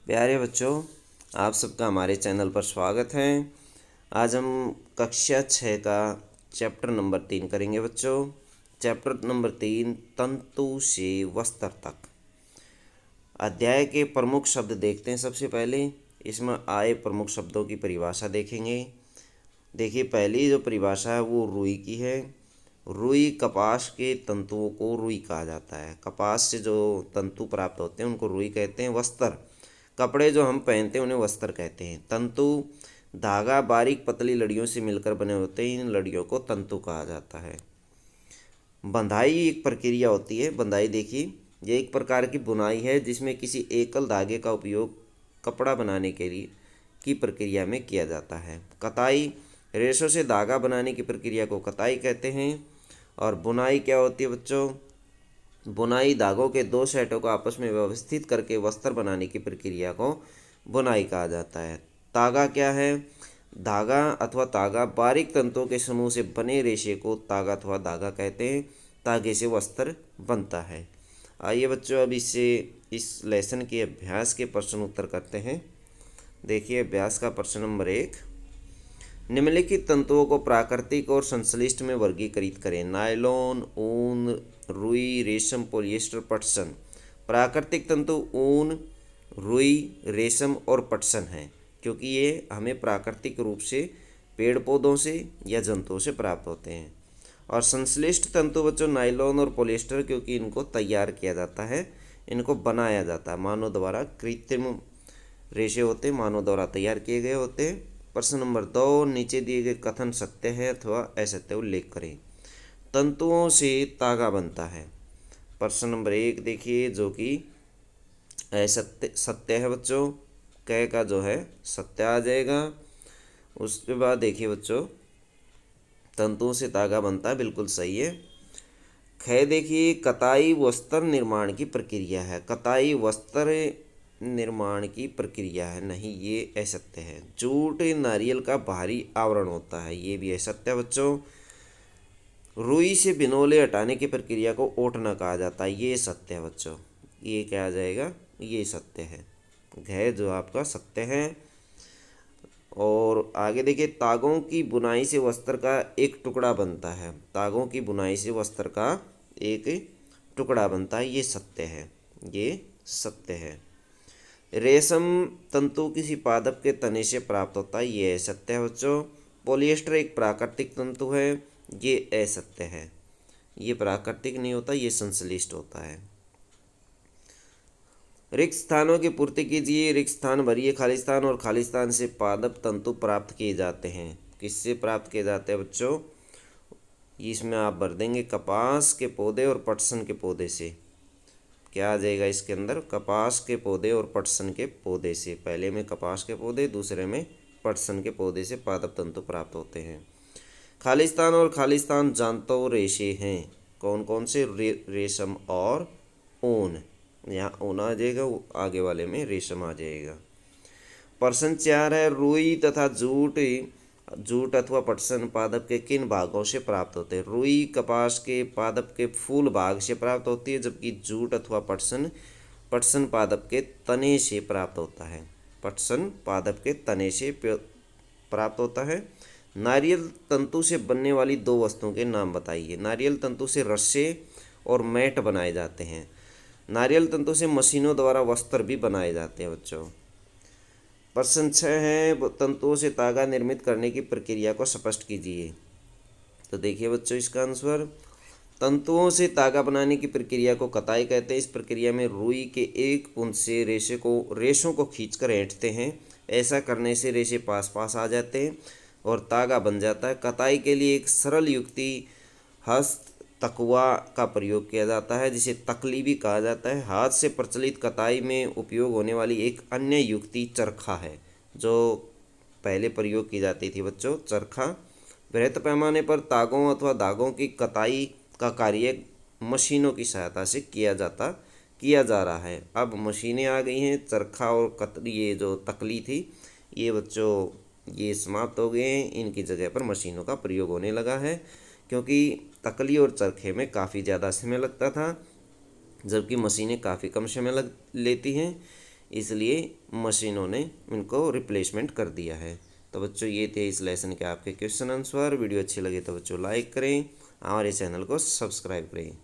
प्यारे बच्चों, आप सबका हमारे चैनल पर स्वागत है। आज हम कक्षा 6 का चैप्टर नंबर 3 करेंगे बच्चों। चैप्टर नंबर 3, तंतु से वस्त्र तक। अध्याय के प्रमुख शब्द देखते हैं। सबसे पहले इसमें आए प्रमुख शब्दों की परिभाषा देखेंगे। देखिए, पहली जो परिभाषा है वो रुई की है। रुई कपास के तंतुओं को रुई कहा जाता है। कपास से जो तंतु प्राप्त होते हैं उनको रुई कहते हैं। वस्त्र, कपड़े जो हम पहनते हैं उन्हें वस्त्र कहते हैं। तंतु, धागा बारीक पतली लड़ियों से मिलकर बने होते हैं, इन लड़ियों को तंतु कहा जाता है। बंधाई एक प्रक्रिया होती है। बंधाई देखिए, यह एक प्रकार की बुनाई है जिसमें किसी एकल धागे का उपयोग कपड़ा बनाने के लिए की प्रक्रिया में किया जाता है। कताई, रेशों से धागा बनाने की प्रक्रिया को कताई कहते हैं। और बुनाई क्या होती है बच्चों? बुनाई, धागों के दो सेटों को आपस में व्यवस्थित करके वस्त्र बनाने की प्रक्रिया को बुनाई कहा जाता है। तागा क्या है? धागा अथवा तागा बारीक तंतुओं के समूह से बने रेशे को तागा अथवा धागा कहते हैं। तागे से वस्त्र बनता है। आइए बच्चों, अब इससे इस लेसन के अभ्यास के प्रश्न उत्तर करते हैं। देखिए, अभ्यास का प्रश्न नंबर 1, निम्नलिखित तंतुओं को प्राकृतिक और संश्लिष्ट में वर्गीकृत करें। नायलॉन, ऊन, रुई, रेशम, पॉलिएस्टर, पटसन। प्राकृतिक तंतु ऊन, रुई, रेशम और पटसन हैं, क्योंकि ये हमें प्राकृतिक रूप से पेड़ पौधों से या जंतुओं से प्राप्त होते हैं। और संश्लिष्ट तंतु बच्चों नायलॉन और पॉलिएस्टर, क्योंकि इनको तैयार किया जाता है, इनको बनाया जाता है मानव द्वारा। कृत्रिम रेशे होते हैं, मानव द्वारा तैयार किए गए होते हैं। प्रश्न नंबर 2, नीचे दिए गए कथन सत्य है अथवा असत्य उल्लेख करें। तंतुओं से तागा बनता है। प्रश्न नंबर 1 देखिए, जो कि असत्य सत्य है बच्चों। क का जो है सत्य आ जाएगा। उसके बाद देखिए बच्चों, तंतुओं से तागा बनता है, बिल्कुल सही है। ख देखिए, कताई वस्त्र निर्माण की प्रक्रिया है। कताई वस्त्र निर्माण की प्रक्रिया है, नहीं, ये असत्य है। जूट नारियल का बाहरी आवरण होता है, ये भी असत्य है बच्चों। रुई से बिनौले हटाने की प्रक्रिया को ओटना कहा जाता है, ये सत्य है बच्चों। ये क्या आ जाएगा? ये सत्य है। घ जो आपका सत्य है। और आगे देखिए, तागों की बुनाई से वस्त्र का एक टुकड़ा बनता है। तागों की बुनाई से वस्त्र का एक टुकड़ा बनता है, ये सत्य है, ये सत्य है। रेशम तंतु किसी पादप के तने से प्राप्त होता है, ये असत्य है बच्चों। पॉलिएस्टर एक प्राकृतिक तंतु है, ये असत्य है। ये प्राकृतिक नहीं होता, ये संश्लिष्ट होता है। रिक्त स्थानों की पूर्ति कीजिए। रिक्त स्थान भरिए खालिस्तान और खालिस्तान से पादप तंतु प्राप्त किए जाते हैं। किससे प्राप्त किए जाते हैं बच्चों? इसमें आप भर देंगे कपास के पौधे और पटसन के पौधे से। क्या आ जाएगा इसके अंदर? कपास के पौधे और पटसन के पौधे से। पहले में कपास के पौधे, दूसरे में पटसन के पौधे से पादप तंतु प्राप्त होते हैं। खालिस्तान और खालिस्तान जांतव रेशे हैं। कौन कौन से? रेशम और ऊन। यहाँ ऊन आ जाएगा, आगे वाले में रेशम आ जाएगा। प्रश्न 4 है, रुई तथा जूट जूट अथवा पटसन पादप के किन भागों से प्राप्त होते हैं? रुई कपास के पादप के फूल भाग से प्राप्त होती है, जबकि जूट अथवा पटसन पटसन पादप के तने से प्राप्त होता है। पटसन पादप के तने से प्राप्त होता है। नारियल तंतु से बनने वाली दो वस्तुओं के नाम बताइए। नारियल तंतु से रस्से और मैट बनाए जाते हैं। नारियल तंतु से मशीनों द्वारा वस्त्र भी बनाए जाते हैं बच्चों। प्रश्न 6 है, तंतुओं से तागा निर्मित करने की प्रक्रिया को स्पष्ट कीजिए। तो देखिए बच्चों, इसका आंसर, तंतुओं से तागा बनाने की प्रक्रिया को कताई कहते हैं। इस प्रक्रिया में रुई के एक पुंज से रेशों को खींचकर ऐंठते हैं। ऐसा करने से रेशे पास पास आ जाते हैं और तागा बन जाता है। कताई के लिए एक सरल युक्ति हस्त तकुआ का प्रयोग किया जाता है, जिसे तकली भी कहा जाता है। हाथ से प्रचलित कताई में उपयोग होने वाली एक अन्य युक्ति चरखा है, जो पहले प्रयोग की जाती थी बच्चों, चरखा। बृहत पैमाने पर तागों अथवा धागों की कताई का कार्य मशीनों की सहायता से किया जा रहा है। अब मशीनें आ गई हैं। चरखा और ये जो तकली थी, ये बच्चों ये समाप्त हो गए हैं। इनकी जगह पर मशीनों का प्रयोग होने लगा है, क्योंकि तकली और चरखे में काफ़ी ज़्यादा समय लगता था, जबकि मशीनें काफ़ी कम समय लेती हैं। इसलिए मशीनों ने इनको रिप्लेसमेंट कर दिया है। तो बच्चों ये थे इस लेसन के आपके क्वेश्चन आंसर। वीडियो अच्छी लगी तो बच्चों लाइक करें, हमारे चैनल को सब्सक्राइब करें।